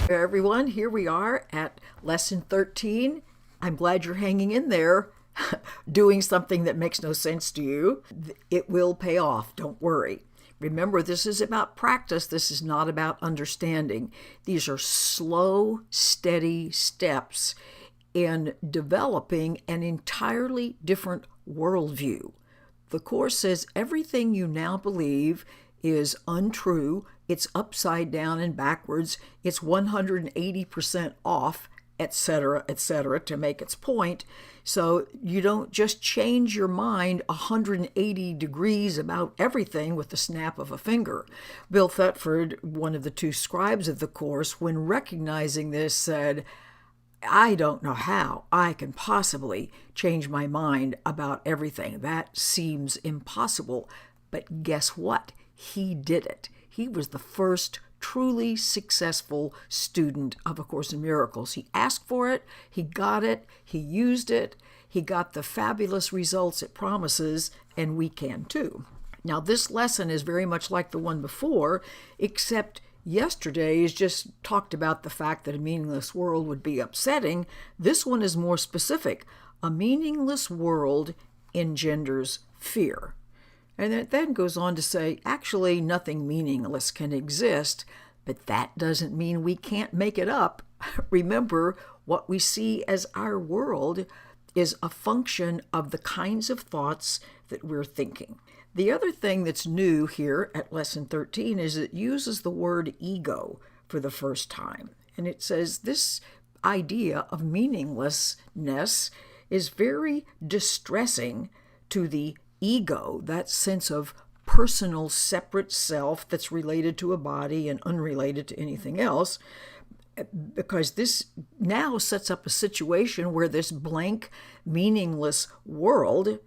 Everyone, here we are at lesson 13. I'm glad you're hanging in there, doing something that makes no sense to you. It will pay off, don't worry. Remember, this is about practice. This is not about understanding. These are slow, steady steps in developing an entirely different worldview. The Course says everything you now believe is untrue, it's upside down and backwards, it's 180% off, etc., to make its point. So you don't just change your mind 180 degrees about everything with the snap of a finger. Bill Thetford, one of the two scribes of the Course, when recognizing this, said, I don't know how I can possibly change my mind about everything. That seems impossible. But guess what? He did it. He was the first truly successful student of A Course in Miracles. He asked for it, he got it, he used it, he got the fabulous results it promises, and we can too. Now, this lesson is very much like the one before, except yesterday's just talked about the fact that a meaningless world would be upsetting. This one is more specific. A meaningless world engenders fear. And it then goes on to say, actually, nothing meaningless can exist, but that doesn't mean we can't make it up. Remember, what we see as our world is a function of the kinds of thoughts that we're thinking. The other thing that's new here at lesson 13 is it uses the word ego for the first time. And it says this idea of meaninglessness is very distressing to the ego, that sense of personal separate self that's related to a body and unrelated to anything else, because this now sets up a situation where this blank, meaningless world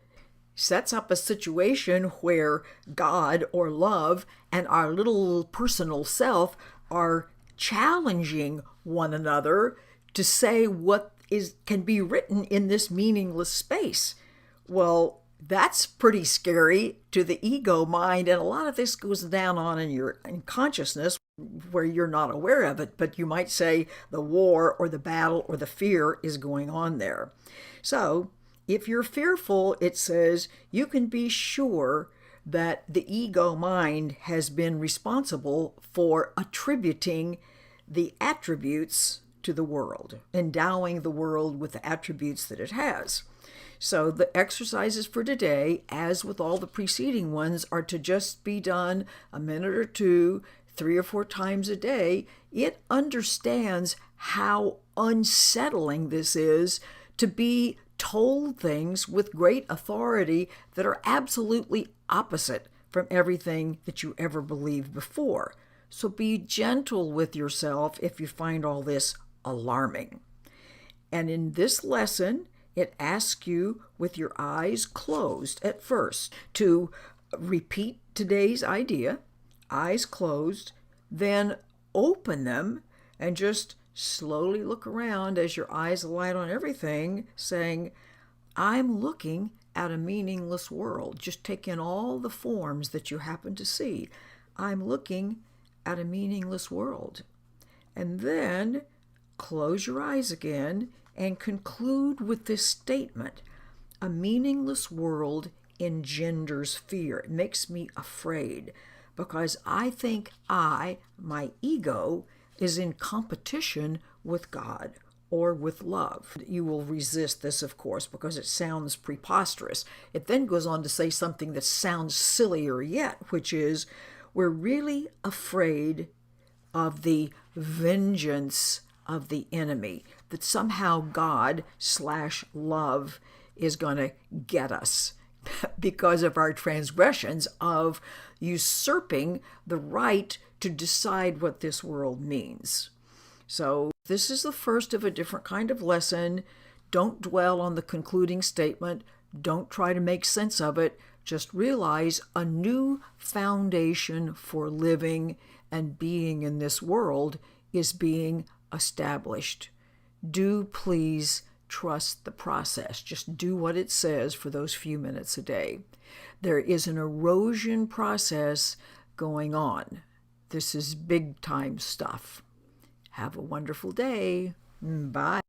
sets up a situation where God or love and our little personal self are challenging one another to say what can be written in this meaningless space. Well, that's pretty scary to the ego mind, and a lot of this goes down on in consciousness where you're not aware of it, but you might say the war or the battle or the fear is going on there. So if you're fearful, it says you can be sure that the ego mind has been responsible for attributing the attributes to the world, endowing the world with the attributes that it has. So the exercises for today, as with all the preceding ones, are to just be done a minute or two, 3 or 4 times a day. It understands how unsettling this is to be told things with great authority that are absolutely opposite from everything that you ever believed before. So be gentle with yourself if you find all this alarming. And in this lesson, it asks you, with your eyes closed at first, to repeat today's idea, eyes closed, then open them and just slowly look around as your eyes light on everything, saying, I'm looking at a meaningless world. Just take in all the forms that you happen to see. I'm looking at a meaningless world. And then close your eyes again and conclude with this statement. A meaningless world engenders fear. It makes me afraid because I think my ego, is in competition with God or with love. You will resist this, of course, because it sounds preposterous. It then goes on to say something that sounds sillier yet, which is we're really afraid of the vengeance of the enemy, that somehow God/love is going to get us because of our transgressions of usurping the right to decide what this world means. So this is the first of a different kind of lesson. Don't dwell on the concluding statement. Don't try to make sense of it. Just realize a new foundation for living and being in this world is being established. Do please trust the process. Just do what it says for those few minutes a day. There is an erosion process going on. This is big time stuff. Have a wonderful day. Bye.